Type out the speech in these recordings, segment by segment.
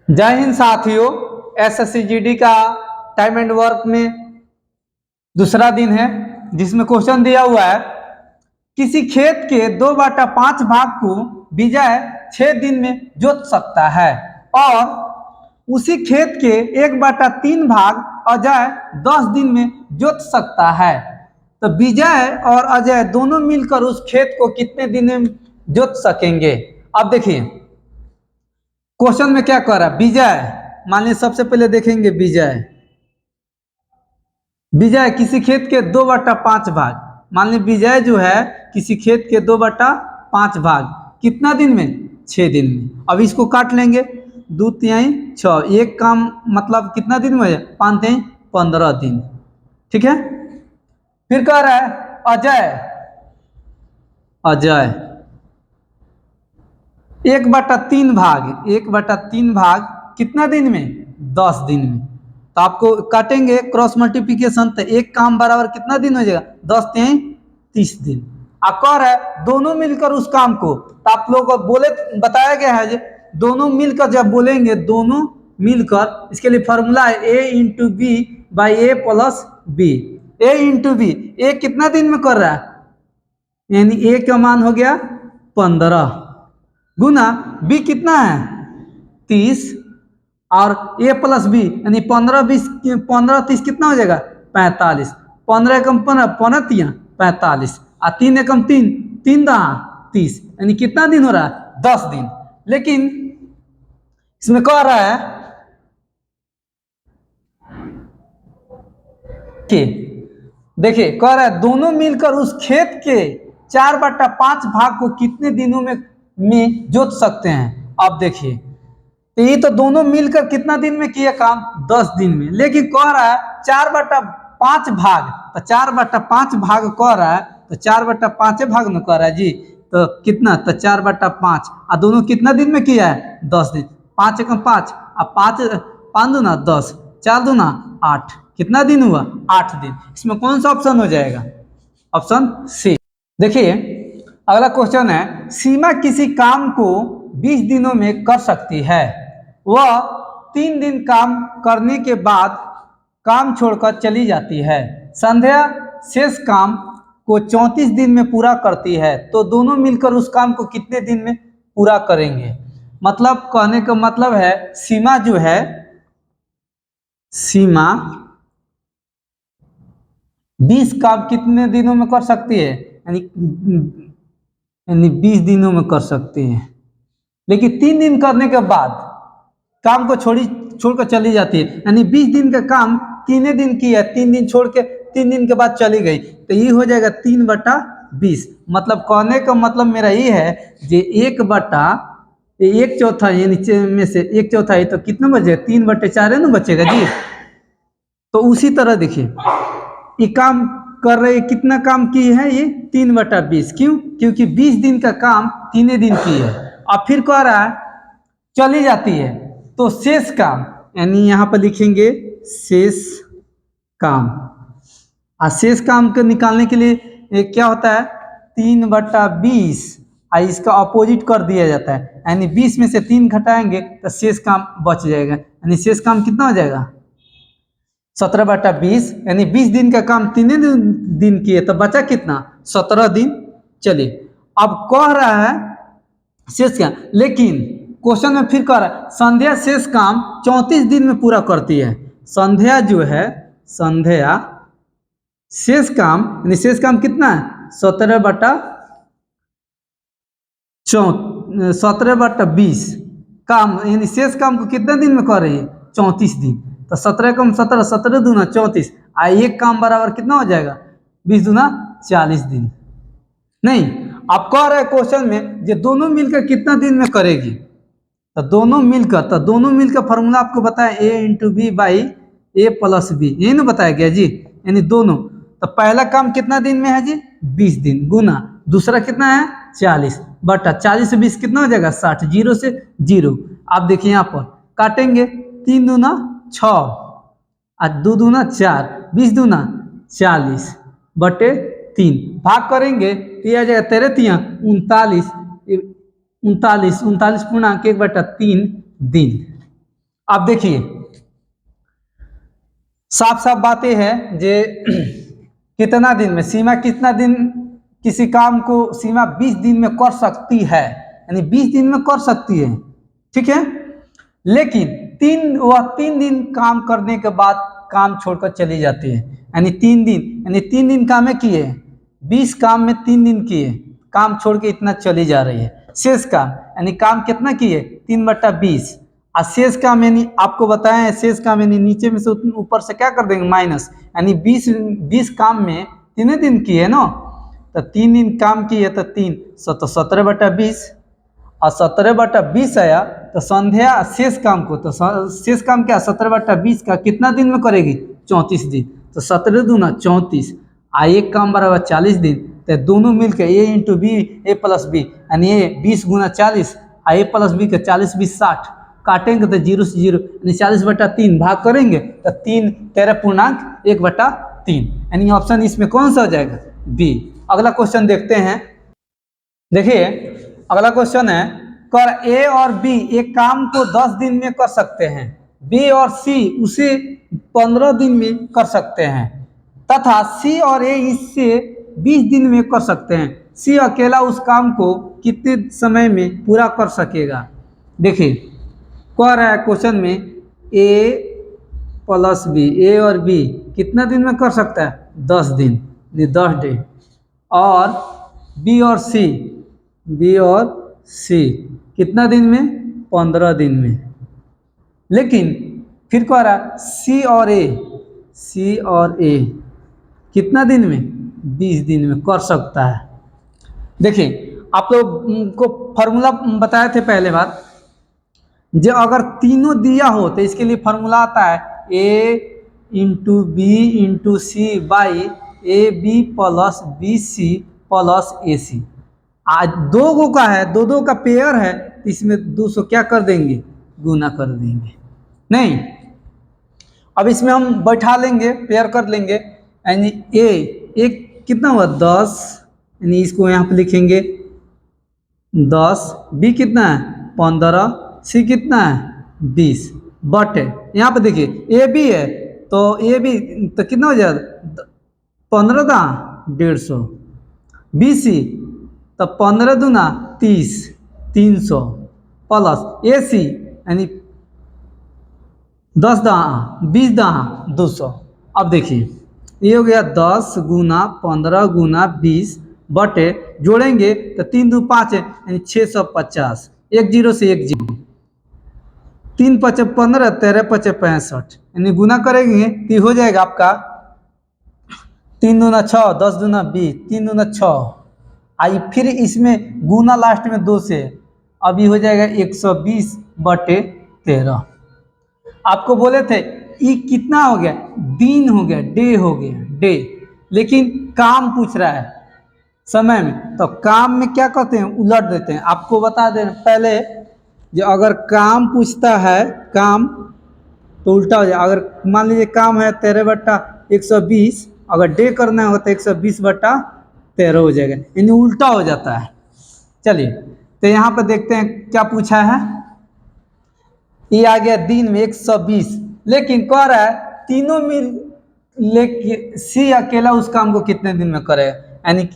जय हिंद साथियों, एसएससी का टाइम एंड वर्क में दूसरा दिन है जिसमें क्वेश्चन दिया हुआ है किसी खेत के 2/5 भाग को विजय 6 दिन में जोत सकता है और उसी खेत के 1/3 भाग अजय 10 दिन में जोत सकता है। तो विजय और अजय दोनों मिलकर उस खेत को कितने दिन में जोत सकेंगे। अब देखिए क्वेश्चन में क्या कर रहा है। विजय मान लीजिए, सबसे पहले देखेंगे विजय किसी खेत के 2/5 भाग, मान लीजिए विजय जो है किसी खेत के 2/5 भाग कितना दिन में, 6 दिन में। अब इसको काट लेंगे, 2 तिहाई 6, एक काम मतलब कितना दिन में, 5 तिहाई 15 दिन। ठीक है। फिर कह रहा है अजय 1/3 भाग, 1/3 भाग कितना दिन में, 10 दिन में। तो आपको काटेंगे क्रॉस मल्टीप्लिकेशन, तो एक काम बराबर कितना दिन हो जाएगा, 10 तिहाई 30 दिन। आप कह रहे हैं दोनों मिलकर उस काम को, तो आप लोगों को बोले बताया गया है जो दोनों मिलकर जब बोलेंगे दोनों मिलकर, इसके लिए फॉर्मूला है a into B by A plus B. a into B, A कितना दिन में कर रहा है, यानी a का मान हो गया 15 गुना b कितना है 30 और a प्लस बी यानी 15 30 कितना हो जाएगा 45। 15 एकम 15 45 और 3 एकम 3 3 30, यानी कितना दिन हो रहा है 10 दिन। लेकिन इसमें कह रहा है कि देखिए कह रहा है दोनों मिलकर उस खेत के 4/5 भाग को कितने दिनों में जोत सकते हैं। अब देखिए तो ये तो दोनों मिलकर कितना दिन में किया काम, 10 दिन में। लेकिन कह रहा है 4/5 भाग, तो 4/5 भाग कह रहा है, तो 4/5 भाग में कह रहा है जी, तो कितना, तो 4/5 और दोनों कितना दिन में किया है 10 दिन। 5 एकम 5 और 5 दूना 10, 4 दूना 8, कितना दिन हुआ 8 दिन। इसमें कौन सा ऑप्शन हो जाएगा, ऑप्शन सी। देखिए अगला क्वेश्चन है सीमा किसी काम को 20 दिनों में कर सकती है। वह 3 दिन काम करने के बाद काम छोड़कर चली जाती है। संध्या शेष काम को 34 दिन में पूरा करती है, तो दोनों मिलकर उस काम को कितने दिन में पूरा करेंगे। मतलब कहने का मतलब है सीमा जो है, सीमा 20 काम कितने दिनों में कर सकती है, यानी 20 दिनों में कर सकती है। लेकिन 3 दिन करने के बाद काम को छोड़कर चली जाती है, यानी 20 दिन का काम 3 दिन की है, 3 दिन छोड़ के 3 दिन के बाद चली गई, तो ये हो जाएगा 3/20। मतलब कहने का मतलब मेरा ये है कि 1/1/4 यानी में से 1/4, तो कितना बचेगा 3/4 है ना बचेगा जी। तो उसी तरह देखिए ये काम कर रहे, कितना काम की है ये 3/20, क्यों, क्योंकि 20 दिन का काम 3 दिन की है। अब फिर कह रहा है चली जाती है, तो शेष काम, यानी यहाँ पर लिखेंगे शेष काम। और शेष काम को निकालने के लिए क्या होता है 3/20, और इसका अपोजिट कर दिया जाता है, यानी 20 में से 3 घटाएंगे तो शेष काम बच जाएगा, यानी शेष काम कितना हो जाएगा 17/20, यानी 20 दिन का काम 3 दिन किए, तो बचा कितना 17 दिन। चलिए अब कह रहा है शेष क्या, लेकिन क्वेश्चन में फिर कह रहा है संध्या शेष काम 34 दिन में पूरा करती है। संध्या जो है, संध्या शेष काम, यानी शेष काम कितना है 17/20 काम, यानी शेष काम को कितने दिन में कर रही है 34 दिन। तो 17 कम 17, 17 दूना 34, आ एक काम बराबर कितना हो जाएगा 20 दूना 40 दिन। नहीं, आप कह रहे हैं क्वेश्चन में ये दोनों मिलकर कितना दिन में करेगी, तो दोनों मिलकर फॉर्मूला आपको बताया a into B by A plus B, यही ना बताया गया जी, यानी दोनों। तो पहला काम कितना दिन में है जी 20 दिन गुना दूसरा कितना है 40/40 से 20 कितना हो जाएगा 60, 0 से 0। आप देखिए यहाँ पर काटेंगे 3 दूना 6 और 2 दूना 4, 20 दूना 40/3, भाग करेंगे तो यह आ जाएगा 13 39, 39 पूर्णांक 1/3 दिन। आप देखिए साफ साफ बातें हैं जे कितना दिन में सीमा, कितना दिन किसी काम को सीमा 20 दिन में कर सकती है, यानी 20 दिन में कर सकती है, ठीक है। लेकिन वह 3 दिन काम करने के बाद काम छोड़कर चली जाती है, यानी 3 दिन, यानी 3 दिन काम किए, 20 काम में 3 दिन किए, काम छोड़ के इतना चली जा रही है। शेष काम यानी काम कितना किए 3/20, और शेष काम यानी आपको बताया शेष काम यानी नीचे में से ऊपर से क्या कर देंगे माइनस, यानी 20 काम में 3 दिन किए ना, तो 3 दिन काम किए तो 17/20, और 17/20 आया तो संध्या शेष काम को, तो शेष काम क्या 17/20 का कितना दिन में करेगी 34 दिन, तो 17 दूना 34, एक काम बराबर 40 दिन, तो दोनों मिलकर ए इंटू बी ए प्लस बी, यानी ए 20 गुना 40 और ए प्लस बी का 40 20 60, काटेंगे तो 0 से 0, यानी 40/3 भाग करेंगे तो 13.1/3, यानी ऑप्शन इसमें कौन सा हो जाएगा बी। अगला क्वेश्चन देखते हैं। देखिए अगला क्वेश्चन है, कर ए और बी एक काम को 10 दिन में कर सकते हैं, बी और सी उसे 15 दिन में कर सकते हैं, तथा सी और ए इससे 20 दिन में कर सकते हैं। सी अकेला उस काम को कितने समय में पूरा कर सकेगा। देखिए कह रहा है क्वेश्चन में ए प्लस बी, ए और बी कितना दिन में कर सकता है 10 दिन, 10 डे, और बी और सी कितना दिन में 15 दिन में। लेकिन फिर कह रहा है सी और ए कितना दिन में 20 दिन में कर सकता है। देखिए आप लोग को फॉर्मूला बताए थे पहले बार, जो अगर तीनों दिया हो तो इसके लिए फॉर्मूला आता है A into B into C by A B plus B C plus A C. आज 2 का है, 2 का पेयर है, तो इसमें 200 क्या कर देंगे गुना कर देंगे। नहीं, अब इसमें हम बैठा लेंगे, पेयर कर लेंगे, यानी ए कितना हुआ 10, यानी इसको यहाँ पे लिखेंगे 10, बी कितना है 15, सी कितना है 20, बट यहाँ पे देखिए ए बी है तो ए बी तो कितना हो जाएगा 15 का 150, बी सी तो 15 दूना 30, 300 प्लस ए सी यानी 10 दहाँ 20 दहाँ 200। अब देखिए ये हो गया 10 गुना 15 गुना 20 बटे जोड़ेंगे तो 3 2 5 है यानी 650, 1 0 से 1 0, 3 5 15, 13 5 65, यानी गुना करेंगे तो हो जाएगा आपका 3 दूना 6, 10 दूना 20, 3 दूना 6, आई फिर इसमें गुना लास्ट में 2 से, अभी हो जाएगा 120/13। आपको बोले थे ये कितना हो गया दिन हो गया, डे हो गया डे, लेकिन काम पूछ रहा है समय में, तो काम में क्या करते हैं उलट देते हैं। आपको बता दें पहले जो अगर काम पूछता है काम तो उल्टा हो जाए। अगर मान लीजिए काम है 13/120, अगर डे करना हो तो 120/13 हो जाएगा, यानी उल्टा हो जाता है। चलिए तो यहाँ पर देखते हैं क्या पूछा है। ये आ गया दिन में 120, लेकिन कह रहा है तीनों मिल लेके सी अकेला उस काम को कितने दिन में करेगा, यानी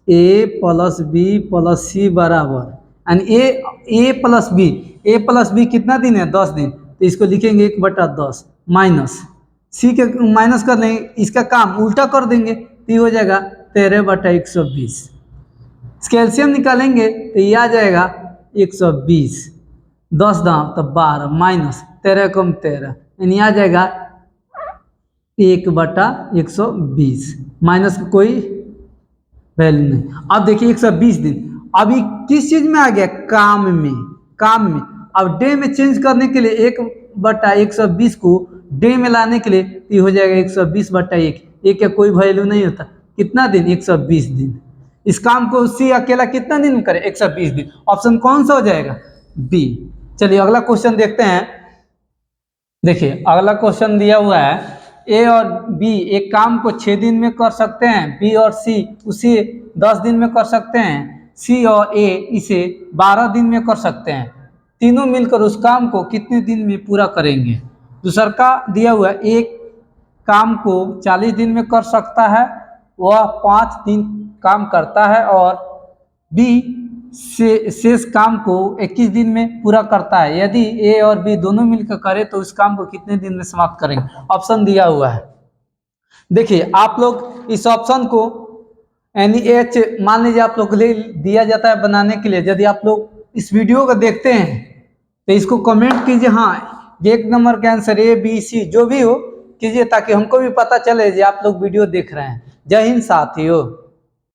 ए प्लस बी प्लस सी बराबर, यानी ए प्लस बी कितना दिन है 10 दिन, तो इसको लिखेंगे 1/10 माइनस सी के माइनस कर लेंगे, इसका काम उल्टा कर देंगे तो ये हो जाएगा 13/120। कैल्शियम निकालेंगे तो ये आ जाएगा 120, 10 दाम तो 12 माइनस 13 कम 13, यानी आ जाएगा 1/120, माइनस कोई वैल्यू नहीं। अब देखिए 120 दिन, अभी किस चीज में आ गया काम में। अब डे में चेंज करने के लिए 1/120 को डे में लाने के लिए ये हो जाएगा 120/1, एक का कोई वैल्यू नहीं होता, कितना दिन 120 दिन। इस काम को सी अकेला कितना दिन में करे 120 दिन, ऑप्शन कौन सा हो जाएगा बी। चलिए अगला क्वेश्चन देखते हैं। देखिए अगला क्वेश्चन दिया हुआ है ए और बी एक काम को 6 दिन में कर सकते हैं, बी और सी उसे 10 दिन में कर सकते हैं, सी और ए इसे 12 दिन में कर सकते हैं। तीनों मिलकर उस काम को कितने दिन में पूरा करेंगे। दूसरा का दिया हुआ एक काम को 40 दिन में कर सकता है, वह 5 दिन काम करता है, और बी शेष काम को 21 दिन में पूरा करता है। यदि ए और बी दोनों मिलकर करें तो उस काम को कितने दिन में समाप्त करेंगे। ऑप्शन दिया हुआ है। देखिए आप लोग इस ऑप्शन को यानी एच मान लीजिए आप लोग ले दिया जाता है बनाने के लिए। यदि आप लोग इस वीडियो को देखते हैं तो इसको कमेंट कीजिए, हाँ ये 1 नंबर का आंसर ए बी सी जो भी हो कीजिए, ताकि हमको भी पता चले कि आप लोग वीडियो देख रहे हैं। जय हिंद साथियों।